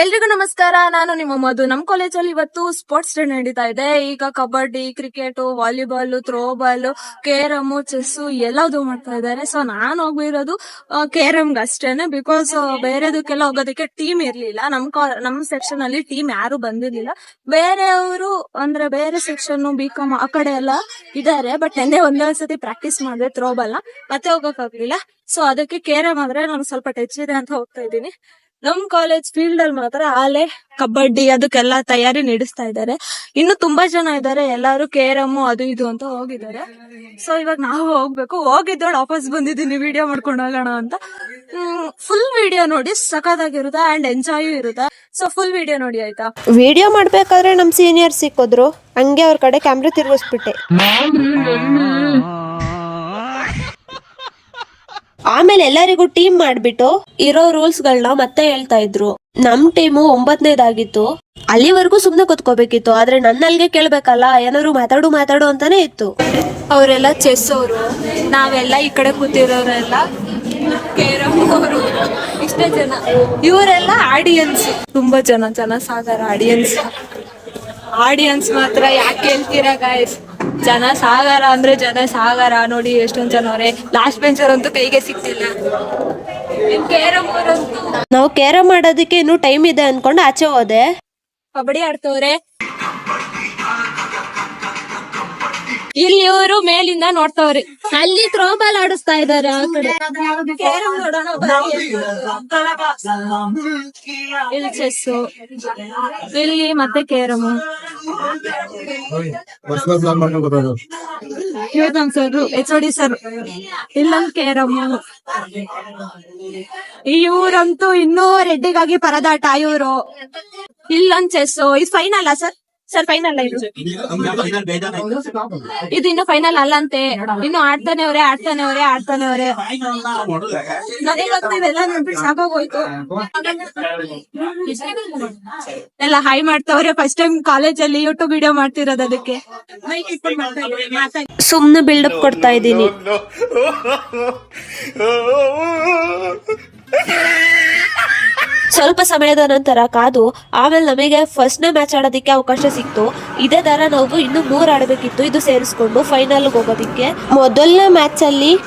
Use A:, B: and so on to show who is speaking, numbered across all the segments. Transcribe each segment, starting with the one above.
A: ಎಲ್ರಿಗೂ ನಮಸ್ಕಾರ. ನಾನು ನಿಮ್ಮ ಮಧು. ನಮ್ ಕಾಲೇಜಲ್ಲಿ ಇವತ್ತು ಸ್ಪೋರ್ಟ್ಸ್ ಡೇ ನಡೀತಾ ಇದೆ. ಈಗ kabaddi, cricket, volleyball, throwball, carrom, chess ಎಲ್ಲದೂ ಮಾಡ್ತಾ ಇದ್ದಾರೆ. ಸೊ ನಾನು ಹೋಗಿರೋದು ಕೇರಮ್ಗೆ ಅಷ್ಟೇನೆ. ಬಿಕಾಸ್ ಬೇರೆದಕ್ಕೆಲ್ಲ ಹೋಗೋದಕ್ಕೆ ಟೀಮ್ ಇರ್ಲಿಲ್ಲ. ನಮ್ ಸೆಕ್ಷನ್ ಅಲ್ಲಿ ಟೀಮ್ ಯಾರು ಬಂದಿರ್ಲಿಲ್ಲ. ಬೇರೆಯವರು ಅಂದ್ರೆ ಬೇರೆ ಸೆಕ್ಷನ್ ಬಿಕಾಮ್ ಆ ಕಡೆ ಎಲ್ಲ ಇದಾರೆ. ಬಟ್ ನೆನ್ನೆ ಒಂದೊಂದ್ಸತಿ ಪ್ರಾಕ್ಟೀಸ್ ಮಾಡಿದೆ ಥ್ರೋಬಾಲ್ ಮತ್ತೆ ಹೋಗಕ್ಕಾಗ್ಲಿಲ್ಲ. ಸೊ ಅದಕ್ಕೆ ಕೇರಮ್ ಆದ್ರೆ ನಾನು ಸ್ವಲ್ಪ ಟಚ್ ಇದೆ ಅಂತ ಹೋಗ್ತಾ ಇದ್ದೀನಿ. ನಮ್ ಕಾಲೇಜ್ ಫೀಲ್ಡ್ ಅಲ್ಲಿ ಮಾತ್ರ ಆಲೆ ಕಬಡ್ಡಿ ಅದಕ್ಕೆಲ್ಲ ತಯಾರಿ ನಡೆಸ್ತಾ ಇದ್ದಾರೆ. ಇನ್ನು ತುಂಬಾ ಜನ ಇದ್ದಾರೆ. ಎಲ್ಲಾರು ಕೇರಮ್ ಅದು ಇದು ಅಂತ ಹೋಗಿದ್ದಾರೆ. ಸೊ ಇವಾಗ ನಾವು ಹೋಗ್ಬೇಕು. ಹೋಗಿದ್ದೋಳು ವಾಪಸ್ ಬಂದಿದ್ದೀನಿ ವಿಡಿಯೋ ಮಾಡ್ಕೊಂಡು ಹೋಗೋಣ ಅಂತ. ಫುಲ್ ವಿಡಿಯೋ ನೋಡಿ, ಸಖತ್ತಾಗಿರುತ್ತೆ ಅಂಡ್ ಎಂಜಾಯ್ ಇರುತ್ತೆ. ಸೊ ಫುಲ್ ವಿಡಿಯೋ ನೋಡಿ ಆಯ್ತಾ.
B: ವಿಡಿಯೋ ಮಾಡ್ಬೇಕಾದ್ರೆ ನಮ್ ಸೀನಿಯರ್ ಸಿಕ್ಕಿದ್ರು, ಹಂಗೆ ಅವ್ರ ಕಡೆ ಕ್ಯಾಮ್ರಾ ತಿರ್ಗಿಸ್ಬಿಟ್ಟೆ. ಆಮೇಲೆ ಎಲ್ಲರಿಗೂ ಟೀಮ್ ಮಾಡ್ಬಿಟ್ಟು ಇರೋ ರೂಲ್ಸ್ ಗಳನ್ನ ಮತ್ತೆ ಹೇಳ್ತಾ ಇದ್ರು. ನಮ್ ಟೀಮು 9ನೇದಾಗಿತ್ತು. ಅಲ್ಲಿವರೆಗೂ ಸುಮ್ನೆ ಕೂತ್ಕೋಬೇಕಿತ್ತು. ಆದ್ರೆ ನನ್ನಲ್ಗೆ ಕೇಳ್ಬೇಕಲ್ಲ, ಏನಾದ್ರು ಮಾತಾಡು ಅಂತಾನೆ ಇತ್ತು.
A: ಅವರೆಲ್ಲ ಚೆಸ್ ಅವರು, ನಾವೆಲ್ಲ ಈ ಕಡೆ ಕೂತಿರೋರೆಲ್ಲ ಕೇರಮ್ ಅವರು, ಇಷ್ಟೇ ಜನ. ಇವರೆಲ್ಲ ಆಡಿಯನ್ಸ್. ತುಂಬಾ ಜನ ಸಾಗರ ಆಡಿಯನ್ಸ್ ಮಾತ್ರ ಯಾಕೆ ಹೇಳ್ತೀರಾ ಗಾಯ್ಸ್. ಜನ ಸಾಗರ ನೋಡಿ ಎಷ್ಟೊಂದ್ ಜನ ಅವ್ರೆ. ಲಾಸ್ಟ್ ಬೆಂಚರ್ ಅಂತೂ ಕೈಗೆ ಸಿಗ್ತಿಲ್ಲ. ಕೇರಮ್ ಅವರಂತೂ
B: ನಾವು ಕೇರಮ್ ಮಾಡೋದಕ್ಕೆ ಇನ್ನೂ ಟೈಮ್ ಇದೆ ಅನ್ಕೊಂಡು ಆಚೆ ಹೋದೆ.
A: ಕಬಡ್ಡಿ ಆಡ್ತವ್ರೆ. ಇಲ್ಲಿ ಇವರು ಮೇಲಿಂದ ನೋಡ್ತಾವ್ರಿ. ಅಲ್ಲಿ ಥ್ರೋಬಾಲ್ ಆಡಿಸ್ತಾ ಇದಾರೆ. ಆ ಕಡೆ ಕೇರಮ್ ನೋಡೋಣ. ಇಲ್ಲಿ ಚೆಸ್, ಇಲ್ಲಿ ಮತ್ತೆ ಕೇರಮ್. HOD sir. ಇಲ್ಲೊಂದು ಕೇರಮ್. ಇವ್ರಂತೂ ಇನ್ನೂ ರೆಡ್ಡಿಗಾಗಿ ಪರದಾಟ ಇವರು. ಇಲ್ಲೊಂದ್ ಚೆಸ್. ಇದು ಫೈನಲ್ ಸರ್ ಫೈನಲ್ ಇದು ಇನ್ನು ಫೈನಲ್ ಅಲ್ಲಂತೆ. ಇನ್ನು ಆಡ್ತಾನೆ ಅವ್ರೆ. ನನಗೆಲ್ಲ ನೋಡ್ಬಿಟ್ಟು ಸಾಕಾಗೋಯ್ತು. ಎಲ್ಲ ಹಾಯ್ ಮಾಡ್ತಾವ್ರೆ. ಫಸ್ಟ್ ಟೈಮ್ ಕಾಲೇಜಲ್ಲಿ ಯೂಟ್ಯೂಬ್ ವಿಡಿಯೋ ಮಾಡ್ತಿರೋದು. ಅದಕ್ಕೆ
B: ಸುಮ್ನೆ ಬಿಲ್ಡಪ್ ಕೊಡ್ತಾ ಇದ್ದೀನಿ. ಸ್ವಲ್ಪ ಸಮಯದ ನಂತರ ಕಾದು ಆಮೇಲೆ ನಮಗೆ ಫಸ್ಟ್ ನೇ ಮ್ಯಾಚ್ ಆಡೋದಿಕ್ಕೆ ಅವಕಾಶ ಸಿಕ್ತು. ಇದೇ ತರ ನಾವು ಇನ್ನು 3 ಆಡಬೇಕಿತ್ತು. ಇದು ಸೇರಿಸ್ಕೊಂಡು ಫೈನಲ್ ಹೋಗೋದಿಕ್ಕೆ. ಮೊದಲನೇ ಮ್ಯಾಚ್ ಅಲ್ಲಿ ಇದು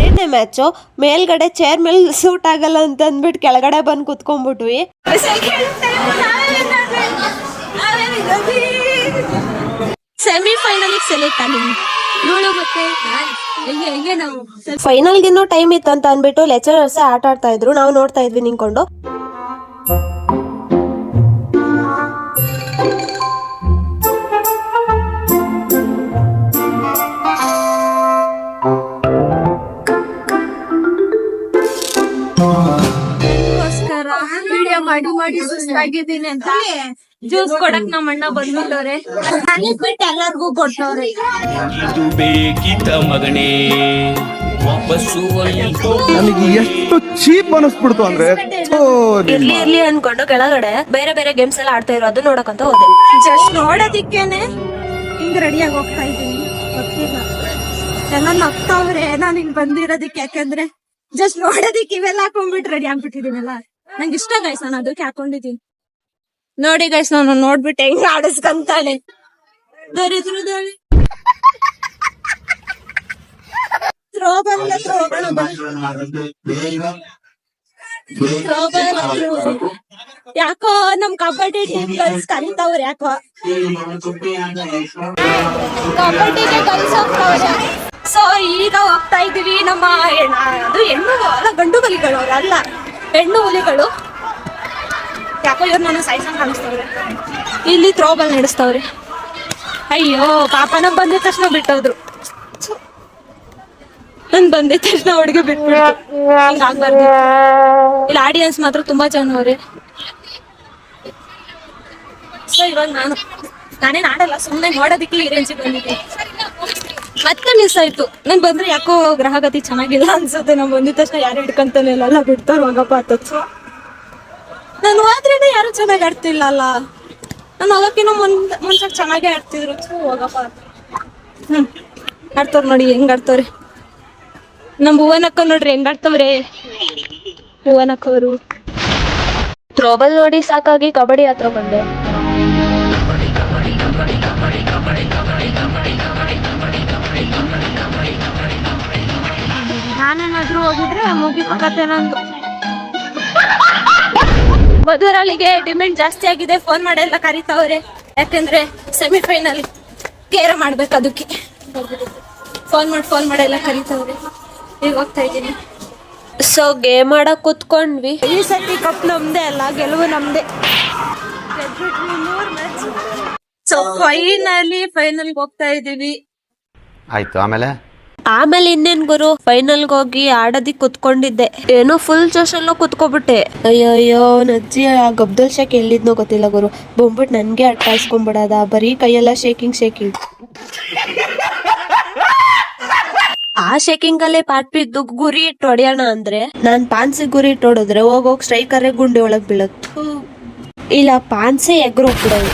B: 2ನೇ ಮ್ಯಾಚು. ಮೇಲ್ಗಡೆ ಚೇರ್ ಮೇಲೆ ಸೂಟ್ ಆಗಲ್ಲ ಅಂತ ಅಂದ್ಬಿಟ್ಟು ಕೆಳಗಡೆ ಬಂದು ಕುತ್ಕೊಂಡ್ಬಿಟ್ವಿ.
A: ಸೆಮಿಫೈನಲ್ ಸೆಲೆಕ್ಟ್ ಆಗಿದ್ವಿ.
B: ಫೈನಲ್ಗಿನ್ನೂ ಟೈಮ್ ಇತ್ತು ಅಂತ ಅಂದ್ಬಿಟ್ಟು ಲೆಕ್ಚರರ್ಸ್ ಆಟ ಆಡ್ತಾ ಇದ್ರು. ನಾವು ನೋಡ್ತಾ ಇದ್ವಿ ನಿಂತ್ಕೊಂಡು.
A: ವಿಡಿಯೋ ಮಾಡಿ ಸುಸ್ತಾಗಿದ್ದೀನಿ ಅಂತ ಜ್ಯೂಸ್ ಕೊಡಕ್ ನಮ್ಮ ಅಣ್ಣ ಬಂದ್ಬಿಟ್ಟವ್ರೆ. ಬಿಟ್ಟು ಎಲ್ಲಾರ್ಗು ಕೊಟ್ಟವ್ರೆ.
C: ಇದು ಬೇಕಿತ್ತ ಮಗನೇ,
D: ನನಗೆ ಎಷ್ಟು ಚೀಪ್ ಅನಿಸ್ಬಿಡ್ತು ಅಂದ್ರೆ.
B: ಇರ್ಲಿ ಅನ್ಕೊಂಡು ಕೆಳಗಡೆ ಬೇರೆ ಬೇರೆ ಗೇಮ್ಸ್ ಎಲ್ಲ ಆಡ್ತಾ ಇರೋ ಅದು ನೋಡಕಂತ ಹೋದೆ.
A: ಜಸ್ಟ್ ನೋಡೋದಿಕ್ಕೇನೆ ಹಿಂಗ್ ರೆಡಿಯಾಗಿ ಹೋಗ್ತಾ ಇದ್ದೀನಿ. ಗೊತ್ತಿಲ್ಲ ಎಲ್ಲ ನಗ್ತಾವ್ರೆ ನಾನು ಹಿಂಗ್ ಬಂದಿರೋದಿಕ್ಕೆ. ಯಾಕಂದ್ರೆ ಜಸ್ಟ್ ನೋಡೋದಿಕ್ಕೆ ಇವೆಲ್ಲ ಹಾಕೊಂಡ್ಬಿಟ್ಟು ರೆಡಿ ಆಗ್ಬಿಟ್ಟಿದೀನಲ್ಲ. ನಂಗೆ ಇಷ್ಟ ಗೈಸ್, ನಾನು ಅದಕ್ಕೆ ಹಾಕೊಂಡಿದ್ದೀನಿ. ನೋಡಿ ಗೈಸ್, ನಾನು ನೋಡ್ಬಿಟ್ಟು ಹೆಂಗ್ ಆಡಿಸ್ಕೊಂತಾನೆ. ಯಾಕೋ ನಮ್ ಕಬಡ್ಡಿ ಟೀಮ್ ಗರ್ಲ್ಸ್ ಕಲಿತವ್ರೆ. ಯಾಕೋ ಕಬಡ್ಡಿಗೆ ಗರ್ಲ್ಸ್ ಹೋಗ್ತವ್ರೆ. ಸೊ ಈಗ ಹೋಗ್ತಾ ಇದೀವಿ. ನಮ್ಮ ಅದು ಹೆಣ್ಣು ಅಲ್ಲ, ಗಂಡು ಹುಲಿಗಳು ಅಲ್ಲ, ಹೆಣ್ಣು ಹುಲಿಗಳು. ಯಾಕೋ ಇವ್ರು ನನ್ನ ಸೈಜ್ ಕಾಣಿಸ್ತವ್ರೆ. ಇಲ್ಲಿ ಥ್ರೋಬಾಲ್ ನಡೆಸ್ತವ್ರೆ. ಅಯ್ಯೋ ಪಾಪ, ನಮ್ ಬಂದಿದ ತಕ್ಷಣ ಬಿಟ್ಟೋದ್ರು. ನನ್ ಬಂದಿದ ತಕ್ಷಣ ಹುಡುಗಿ ಬಿಟ್ಬಿಟ್ಟು ಹಿಂಗ ಆಗ್ಬಾರ್ದು. ಇಲ್ಲಿ ಆಡಿಯನ್ಸ್ ಮಾತ್ರ ತುಂಬಾ ಜನ ಅವ್ರೆ. ಸೊ ಇವಾಗ ನಾನೇನ್ ಆಡಲ್ಲ, ಸುಮ್ಮನೆ ನೋಡೋದಿಕ್ಕೆ ಈ ರೇಂಜಿಗೆ ಬಂದಿದ್ದೆ. ಮತ್ತೆ ಮಿಸ್ ಆಯ್ತು. ನನ್ ಬಂದ್ರೆ ಯಾಕೋ ಗ್ರಹಗತಿ ಚೆನ್ನಾಗಿಲ್ಲ ಅನ್ಸುತ್ತೆ. ನಾನ್ ಬಂದಿದ ತಕ್ಷಣ ಯಾರು ಹಿಡ್ಕೊಂತಾನೆ ಇಲ್ಲ, ಬಿಡ್ತಾರ ಹೋಗಪ್ಪ ಅಂತ. ನಾನು ಹೋದ್ರೇನೆ ಯಾರು ಚೆನ್ನಾಗಿ ಆಡ್ತಿಲ್ಲ ಅಲ್ಲ. ನಾನು ಹೋಗಕ್ಕಿನ್ನ ಮುಂಚೆ ಚೆನ್ನಾಗೇ ಆಡ್ತಿದ್ರು. ಹೋಗಪ್ಪ. ಆಡ್ತವ್ರ ನೋಡಿ ಹೆಂಗ್ ಆಡ್ತವ್ರೆ. ನಮ್ ಭುವನಕ್ಕ ನೋಡ್ರಿ ಹೆಂಗ್ ಆಡ್ತವ್ರೆ ಭುವನಕ್ಕವರು.
B: ಥ್ರೋಬಾಲ್ ನೋಡಿ ಸಾಕಾಗಿ ಕಬಡ್ಡಿ ಹತ್ರ ಬಂದೆ.
A: ನಾನೇನಾದ್ರೂ ಹೋಗಿದ್ರೆ ಮುಗಿಪಕತ್ತೆ ನಂದು. ಮಧುರಾಳಿಗೆ ಡಿಮ್ಯಾಂಡ್ ಜಾಸ್ತಿ ಆಗಿದೆ, ಫೋನ್ ಮಾಡೆಲ್ಲ ಕರೀತಾವ್ರೆ. ಯಾಕಂದ್ರೆ ಸೆಮಿಫೈನಲ್ ಕೇರ್ ಮಾಡ್ಬೇಕು, ಅದಕ್ಕೆ ಫೋನ್ ಮಾಡೆಲ್ಲ ಕರೀತಾವ್ರೆ. ಈಗ ಹೋಗ್ತಾ ಇದ್ದೀನಿ.
B: ಸೊ ಗೇಮ್ ಆಡಕ್ ಕುತ್ಕೊಂಡ್ವಿ.
A: ಈ ಸತಿ ಕಪ್ ನಮ್ದೇ ಅಲ್ಲ, ಗೆಲುವು ನಮ್ದೇ. ಸೊ ಫೈನಲ್ಗೆ ಹೋಗ್ತಾ ಇದೀವಿ.
E: ಆಯ್ತು,
B: ಆಮೇಲೆ ಇನ್ನೇನ್ ಗುರು, ಫೈನಲ್ಗೆ ಹೋಗಿ ಆಡೋದಿಕ್ ಕುತ್ಕೊಂಡಿದ್ದೆ. ಏನೋ ಫುಲ್ ಜೋಶಲ್ಲೂ ಕುತ್ಕೊಬಿಟ್ಟೆ. ಅಯ್ಯೋ ನಜ್ಜಿ ಆ ಗಬ್ದಲ್ ಶೇಕ್ ಎಲ್ಲಿದ್ನೋ ಗೊತ್ತಿಲ್ಲ ಗುರು, ಬಂದ್ಬಿಟ್ಟು ನನ್ಗೆ ಅಟ್ಟಾಯಿಸ್ಕೊಂಡ್ಬಿಡದ, ಬರೀ ಕೈಯೆಲ್ಲ ಶೇಕಿಂಗ್. ಆ ಶೇಕಿಂಗ್ ಅಲ್ಲೇ ಪಾಟ್ ಬಿದ್ದು ಗುರಿ ಇಟ್ಟು ಹೊಡಿಯೋಣ ಅಂದ್ರೆ ನಾನ್ ಪಾನ್ಸಿ ಗುರಿ ಇಟ್ಟು ಹೊಡೆದ್ರೆ ಹೋಗೋಗ್ ಸ್ಟ್ರೈಕರೇ ಗುಂಡಿ ಒಳಗ್ ಬೀಳತ್. ಇಲ್ಲ ಪಾನ್ಸೆ ಎಗ್ರು ಹೋಗ್ಬಿಡೋದು.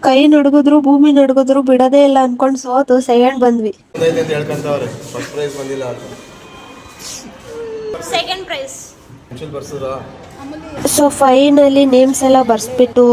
B: ಕೈ ನಡ್ಗುದ್ರು ಭೂಮಿ ನಡ್ಗುದ್ರು ಬಿಡದೇ ಇಲ್ಲ ಅನ್ಕೊಂಡ್ ಸೋತು ಸೆಕೆಂಡ್ ಬಂದ್ವಿ.
A: Second prize.
B: So finally names ಎಲ್ಲ ಬರ್ಸ್ಬಿಟ್ಟು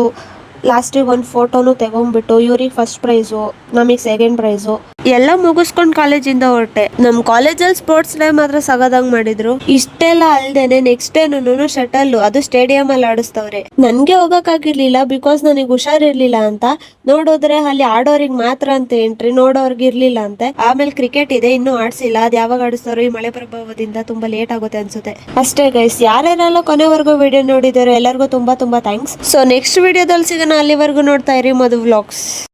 B: ಲಾಸ್ಟಿಗೆ ಒಂದು ಫೋಟೋನು ತಗೊಂಡ್ಬಿಟ್ಟು ಇವ್ರಿಗೆ ಫಸ್ಟ್ ಪ್ರೈಸು, ನಮಗೆ ಸೆಕೆಂಡ್ ಪ್ರೈಸು ಎಲ್ಲ ಮುಗಿಸ್ಕೊಂಡು ಕಾಲೇಜಿಂದ ಹೊರಟೆ. ನಮ್ ಕಾಲೇಜಲ್ಲಿ ಸ್ಪೋರ್ಟ್ಸ್ ಡೇ ಮಾತ್ರ ಸಗದಂಗ್ ಮಾಡಿದ್ರು. ಇಷ್ಟೆಲ್ಲ ಅಲ್ದೇನೆ ನೆಕ್ಸ್ಟ್ ಡೇನು ಶಟಲ್, ಅದು ಸ್ಟೇಡಿಯಂ ಅಲ್ಲಿ ಆಡಿಸ್ತವ್ರೆ. ನನ್ಗೆ ಹೋಗಕ್ಕಾಗಿರ್ಲಿಲ್ಲ ಬಿಕಾಸ್ ನನಗೆ ಹುಷಾರಿರ್ಲಿಲ್ಲ ಅಂತ. ನೋಡೋದ್ರೆ ಅಲ್ಲಿ ಆಡೋರಿಗೆ ಮಾತ್ರ ಅಂತ ಎಂಟ್ರಿ, ನೋಡೋರ್ಗೆ ಇರ್ಲಿಲ್ಲ ಅಂತೆ. ಆಮೇಲೆ ಕ್ರಿಕೆಟ್ ಇದೆ, ಇನ್ನೂ ಆಡ್ಸಿಲ್ಲ, ಅದ್ ಯಾವಾಗ ಆಡಿಸ್ತಾರೋ ಈ ಮಳೆ ಪ್ರಭಾವದಿಂದ ತುಂಬಾ ಲೇಟ್ ಆಗುತ್ತೆ ಅನ್ಸುತ್ತೆ. ಅಷ್ಟೇ ಗೈಸ್, ಯಾರ್ಯಾರೆಲ್ಲ ಕೊನೆವರೆಗೂ ವಿಡಿಯೋ ನೋಡಿದಾರೋ ಎಲ್ಲರಿಗೂ ತುಂಬಾ ಥ್ಯಾಂಕ್ಸ್. ಸೊ ನೆಕ್ಸ್ಟ್ ವಿಡಿಯೋದಲ್ಲಿ ಸಿಗೋಣ, ಅಲ್ಲಿವರೆಗೂ ನೋಡ್ತಾ ಇರಿ ಮಧು ವ್ಲಾಗ್ಸ್.